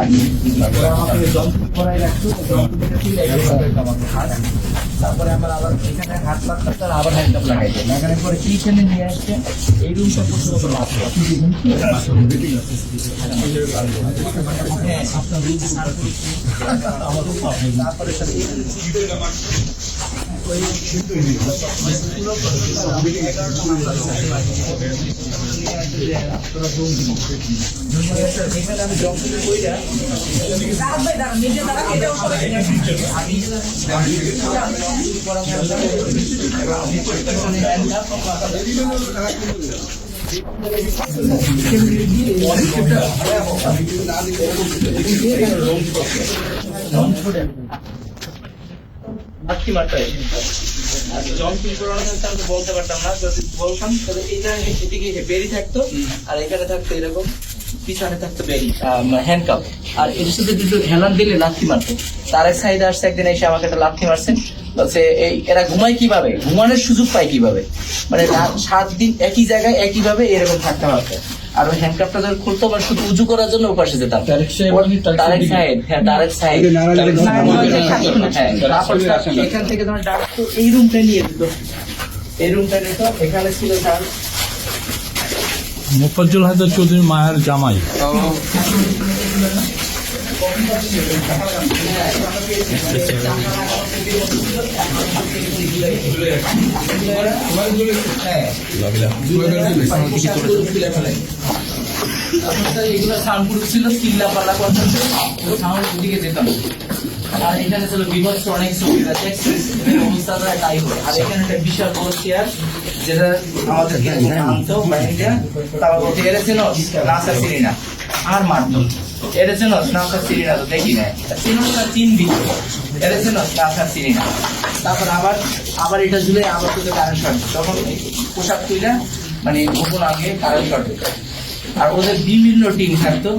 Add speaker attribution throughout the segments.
Speaker 1: আমাকে জম্প করাই রাখতো, তারপরে আমার আবার এখানে হাত পাততে আবার হ্যান্ডকাপ লাগাইছে, লাগানোর পরে এইখানে নিয়ে আসছে এই রুমটা পর্যন্ত তারপরে আমি জঙ্গলে কইরা বলতে পারতাম না, যদি বলতাম তাহলে এইটা এদিকে বেরি থাকতো আর এখানে থাকতো এরকম, পিছনে থাকতো বেরি হ্যান্ডকাপ, আর এর সাথে দুটো হেলান দিলে লাথি মারতো। তার এক সাইডে আসছে একদিন এসে আমাকে একটা লাথি মারছেন, বলছে এই এরা ঘুমায় কিভাবে, ঘুমানোর সুযোগ পায় কিভাবে, মানে 7 দিন একই জায়গায় একইভাবে এরকম থাকতে হবে। আর ওই হ্যান্ডকাপটা যখন খুলতো আমার শুধু উজু করার জন্য ওপাশে যেতাম, তারেক সাইড, হ্যাঁ তারেক সাইড, এখান থেকে তোমার ডাকতো এই রুমটা নিয়ে দিত, এই রুমটা নিত, এখানে ছিল তার
Speaker 2: মোফাজ্জল হায়দার চৌধুরী মায়ের জামাই।
Speaker 1: এগুলো সাউন্ড প্রুফ ছিল, চিল্লা পাল্লা করতাম, সাউন্ড দিকে যেতাম। আর এখানে ছিল বিভৎস অনেক সুবিধা, অবস্থা তাই হয়। আর এখানে একটা বিশাল বড় চেয়ার, যেটা আমাদেরকে আনতো বাইরে, তারপর বলতে এড়েছিল নাসা সিরিনা আর মারতো, এড়েছিল নাসা সিরিনা তো দেখি না, চিনটা চিনবি, এড়েছিল নাসা সিরিনা। তারপর আবার এটা ঝুলে আবার তো কারেন্ট শর্ট, তখন পোশাক তুইলা মানে গোপন আগে কারেন্ট শর্ট দিত। আর ওদের বিভিন্ন টিম থাকতো।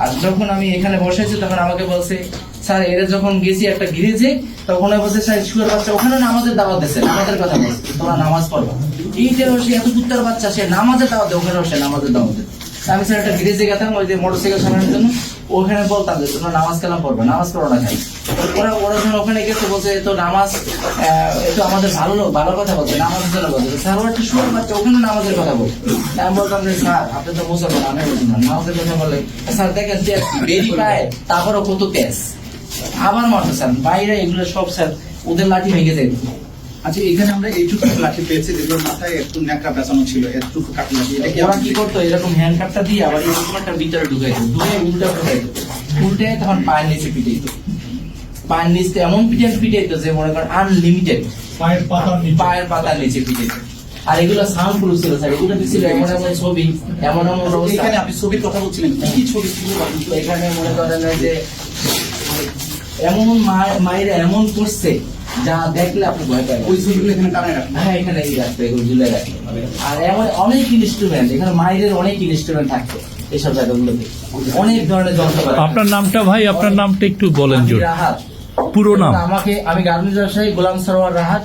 Speaker 1: আর যখন আমি এখানে বসেছি তখন আমাকে বলছে, স্যার এরা যখন গেছি একটা গিরেছে, তখন বলছে স্যার শুয়ার বাচ্চা ওখানে নামাজের দাওয়াত দিচ্ছে, নামাজের কথা বলছে, তোমরা নামাজ পড়বা। এইটা সে এত কুত্তার বাচ্চা, সে নামাজের দাওয়াত দেয়, ওখানে সে নামাজের দাওয়াত দেয়। আমি স্যার একটা গিরেজে গেতাম ওই যে মোটরসাইকেল সামনের জন্য, ওখানে বলতাম যে তোমরা নামাজ কালাম পড়বে, নামাজ পড়ো না খাই। ওরা যখন ওখানে গেছে বলছে তো নামাজ একটু আমাদের ভালো কথা বলছে, নামাজের জন্য বলছে। স্যার ওরা একটু শুয়ার বাচ্চা ওখানে নামাজের কথা বলছে। আমি বলতাম যে স্যার আপনি তো মুসলমান, আমি বলছি না নামাজের কথা বললে। স্যার দেখেন তেজ বেরি পায়, তারপরও কত তেজ, আবার মারতো স্যার বাইরে, এগুলো সব স্যার ওদের লাঠি ভেঙে যায়।
Speaker 3: আচ্ছা, এখানে আমরা এইটুকু লাঠি পেয়েছি, যেগুলো মাথায় একটু ন্যাকড়া পেঁচানো ছিল, এতটুকু কাঠি লাঠি। এটা কি
Speaker 1: ওরা কি করতো, এরকম হ্যান্ড কাপটা দিয়ে আবার এরকম একটা ভিতরে ঢুকাইতো, উল্টা ঢুকাইতো, উল্টে তখন পায়ের নিচে পিটাইতো, পায়ের নিচে এমন পিটাইতো যে মনে করেন আনলিমিটেড, পায়ের পাতার নিচে পিটাইতো। আর এগুলো সাউন্ড প্রুফ ছিল স্যার, এগুলো ছিল এমন এমন ছবি, এমন এমন অবস্থা।
Speaker 3: এখানে আপনি ছবির কথা বলছিলেন, কি কি ছবি ছিল?
Speaker 1: এখানে মনে করেন যে এমন মায়েরা এমন করছে যা দেখলে আপনি ভয় পাবেন।
Speaker 3: ওই ছবিগুলো এখানে টানায় রাখেন?
Speaker 1: হ্যাঁ, এখানে এই রাখবে, এগুলো ঝুলে রাখবে। আর এমন অনেক ইনস্ট্রুমেন্ট, এখানে মায়েদের অনেক ইনস্ট্রুমেন্ট থাকতো এইসব জায়গাগুলোতে, অনেক ধরনের যন্ত্রপাতি।
Speaker 2: আপনার নামটা ভাই, আপনার নামটা একটু বলেন।
Speaker 1: রাহাত
Speaker 2: পুরো নাম?
Speaker 1: আমি গার্মেন্টস ব্যবসায়ী গোলাম সরোয়ার রাহাত।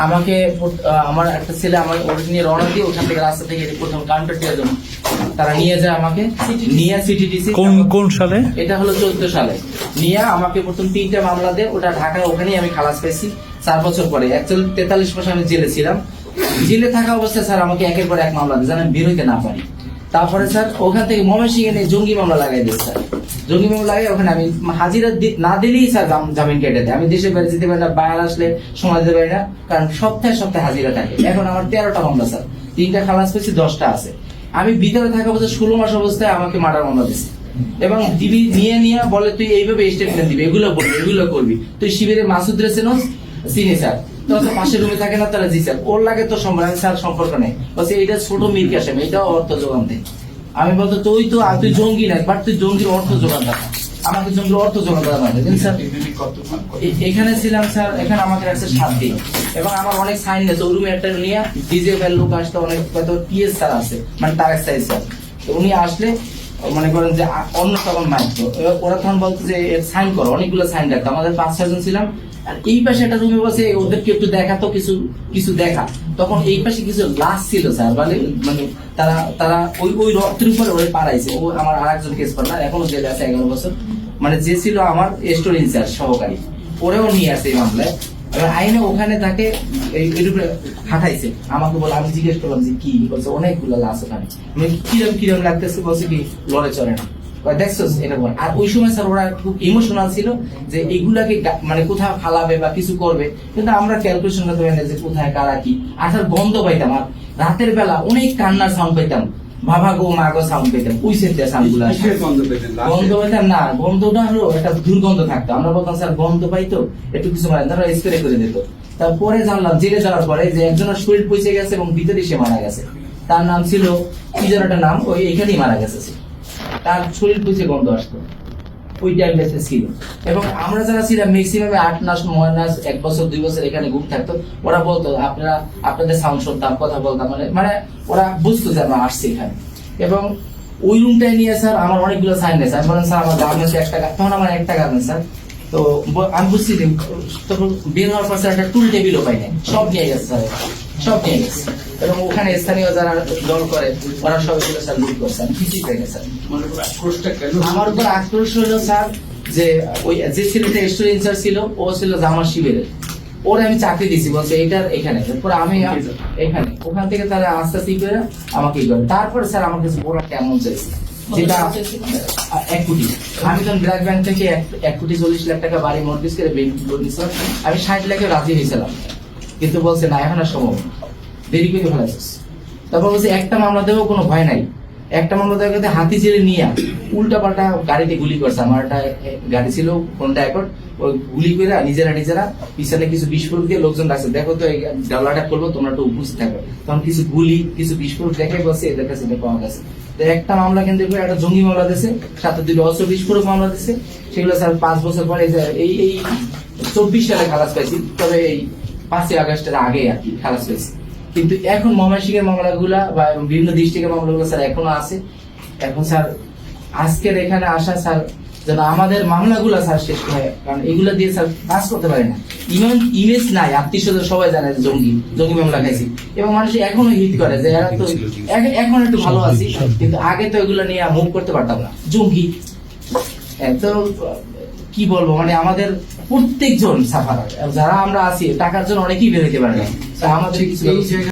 Speaker 1: আমাকে আমার একটা ছেলে আমার ওটা নিয়ে রওনা দিয়ে ওখান থেকে রাস্তা থেকে প্রথম কাউন্টার দেওয়ার জন্য তারা নিয়ে যায়, আমাকে নিয়ে সিটিডিসি
Speaker 2: কোন সালে?
Speaker 1: এটা হলো 14 সালে নিয়ে আমাকে প্রথম 3টা মামলা দেয়, ওটা ঢাকায়, ওখানেই আমি খালাস পেয়েছি 4 বছর পরে। অ্যাকচুয়ালি 43 বছর আমি জেলে ছিলাম। জেলে থাকা অবস্থায় স্যার আমাকে একের পর এক মামলা দিয়ে, যেন আমি বের হইতে না পারি। তারপরে স্যার ওখান থেকে ময়মনসিংহে নিয়ে জঙ্গি মামলা লাগাই দিয়েছে স্যার, জঙ্গি মামলা লাগাই ওখানে আমি হাজিরা না দিলেই স্যার জামিন কেটে দেয়। আমি দেশে বেড়ে যেতে পারি না, বাইরে আসলে সময় দিতে পারি না, কারণ সপ্তাহে সপ্তাহে হাজিরা থাকে। এখন আমার 13টা মামলা স্যার, 3টা খালাস পেয়েছি, 10টা আছে। আমি ভিতরে থাকা অবস্থায় 16 মাস অবস্থায় আমাকে মার্ডার মামলা দিচ্ছে, এবং দিবি নিয়ে বলে তুই এইভাবে স্টেটমেন্ট দিবি, এগুলো বলবি, এগুলো করবি। তুই শিবিরে মাসুদ রে চিনি স্যার, তো পাশের রুমে থাকে না, তাহলে জি স্যার, ওর লাগে তো স্যার সম্পর্ক নেই, বলছে এইটা ছোট মির কাছে, এটাও অর্থ যোগান দেয়। আমি বলতো তুই জঙ্গি না, বাট তুই জঙ্গির অর্থ যোগান দেয়, আমাকে জঙ্গির অর্থ যোগান দেওয়া লাগে স্যার। এখানে ছিলাম স্যার, এখানে আমাকে রাখছে 7 দিন, এবং আমার অনেক সাইন আছে। ওই রুমে একটা নিয়ে ডিজে লোক আসতো, অনেক হয়তো পিএস স্যার আছে, মানে তারেক সাইজ স্যার, উনি আসলে মনে করেন যে অন্য তখন মারতো, ওরা তখন বলতো যে সাইন করো, অনেকগুলো সাইন রাখতো। আমাদের 5-6 জন ছিলাম। আর এই পাশে একটা রুমে বসে ওদেরকে একটু দেখাতো, কিছু দেখা। তখন এই পাশে কিছু লাশ ছিল স্যার, মানে তারা ওই রক্তের উপরে ওরা পাড়াইছে। ও আমার আরেকজন কেস পার্টনার, এখনো জেলে আছে 11 বছর, মানে যে ছিল আমার স্টোর ইনচার্জ সহকারী, ওরেও নিয়ে আসে এই মামলায়। এবার আইনে ওখানে তাকে হাঁটাইছে, আমাকে বলে, আমি জিজ্ঞেস করলাম যে কি, বলছে অনেকগুলো লাশ ওখানে। আমি কিরম কিরম লাগতেছে, বলছে কি লড়ে চড়ে না, দেখছো এটা বল। আর ওই সময় স্যার ওরা খুব ইমোশনাল ছিল যে এগুলাকে মানে কোথাও ফালাবে বা কিছু করবে, কিন্তু আমরা ক্যালকুলেশন করতে পারি না যে কোথায় কারা কি। আর স্যার গন্ধ পাইতাম, আর রাতের বেলা অনেক কান্নার সাউন্ড পাইতাম, বাবা গো মা গো সাউন্ড পেতাম, ওই সেট সাউন্ড গুলা গন্ধ পেতাম না। গন্ধটা হলো একটা দুর্গন্ধ থাকতো, আমরা বলতাম স্যার গন্ধ পাইতো, একটু কিছু মানে তারা স্প্রে করে দিত। তারপরে জানলাম জেলে যাওয়ার পরে যে একজনের শরীর পচে গেছে এবং ভিতরে সে মারা গেছে। তার নাম ছিল কি যেন একটা নাম, ওই এখানেই মারা গেছে সে। তার শরীর পচে গন্ধ আসতো, ওই টাইমটাতে ছিল। এবং আমরা যারা ছিলাম ম্যাক্সিমাম 8 মাস 9 মাস 1 বছর 2 বছর এখানে ঘুম থাকতো, ওরা বলতো আপনারা আপনাদের সাউন্ড শুনতাম, কথা বলতাম, মানে ওরা বুঝতো যে আমরা আসছি এখানে। এবং ওই রুমটাই নিয়ে স্যার আমার অনেকগুলো সাইন আছে। আমি বললাম স্যার আমার গার্মেন্টসে 1 টাকা, তখন আমার 1 টাকা গার্মেন্টস স্যার। তো আমি বুঝছি যে তখন বের হওয়ার পর স্যার একটা টুল টেবিলও পাই নাই, সব নিয়ে গেছে স্যার, সব নিয়ে গেছে। এবং ওখানে স্থানীয় যারা দল করে ওরা সবগুলো স্যার লুট করছে, আমি কিছুই পাই না স্যার। আমার উপর আক্রোশ হলো স্যার যে ওই যে ছেলেটা স্টোর ইনচার্জ ছিল, ও ছিল জামার শিবিরের, ওরে আমি চাকরি দিছি, বলছে এটার এখানে। তারপর আমি এখানে, ওখান থেকে তারা আস্তে আস্তে করে আমাকে করে। তারপরে স্যার আমার কাছে বড় একটা অ্যামাউন্ট চাইছে, যেটা 1 কোটি। আমি তখন ব্র্যাক ব্যাংক থেকে 1,40,00,000 টাকা বাড়ি মর্টগেজ করে ব্যাংক লোন নিয়েছিলাম। আমি 60 লাখে রাজি হয়েছিলাম, কিন্তু বলছে না এখন আর সম্ভব না, দেরি করে ফেলাইছিস। তারপর বলছে একটা মামলা দেবো, কোনো ভয় নাই। একটা মামলা দেওয়ার হাতি জেলে নিয়ে উল্টা পাল্টা গাড়িতে গুলি করছে। আমার একটা গাড়ি ছিল কোনটা অ্যাকর্ড, ওই গুলি করে নিজেরা পিছনে কিছু বিস্ফোরক দিয়ে লোকজন রাখছে, দেখো তো এই ডালাটা করবো, তোমরা একটু উপস্থিত থাকো। তখন কিছু গুলি কিছু বিস্ফোরক দেখে বসে এদের কাছে এটা পাওয়া গেছে। তো একটা মামলা কেন্দ্র করে একটা জঙ্গি মামলা দিয়েছে, সাথে 2 অস্ত্র বিস্ফোরক মামলা দিয়েছে। সেগুলো স্যার 5 বছর পরে এই 24 সালে খালাস পাইছি, তবে এই 5ই আগস্টের আগে আর কি খালাস পেয়েছি। কিন্তু এখন ময়মনসিংহের মামলাগুলা বা বিভিন্ন ডিস্ট্রিক্টের মামলাগুলো স্যার এখনো আছে। এখন স্যার আজকের এখানে আসা স্যার যেন আমাদের মামলাগুলা স্যার শেষ হয়, কারণ এগুলা দিয়ে স্যার কাজ করতে পারে না। ইমেজ নাই, আত্মীয়স্বজন সবাই জানে জঙ্গি মামলা খাইছি, এবং মানুষ এখনো হিট করে যে এরা তো এখন একটু ভালো আছি, কিন্তু আগে তো এগুলো নিয়ে মুভ করতে পারতাম না, জঙ্গি। তো কি বলবো, মানে আমাদের প্রত্যেকজন সাফার, যারা আমরা আছি টাকার জন্য অনেকেই বের হইতে পারে না, আমাদের কিছু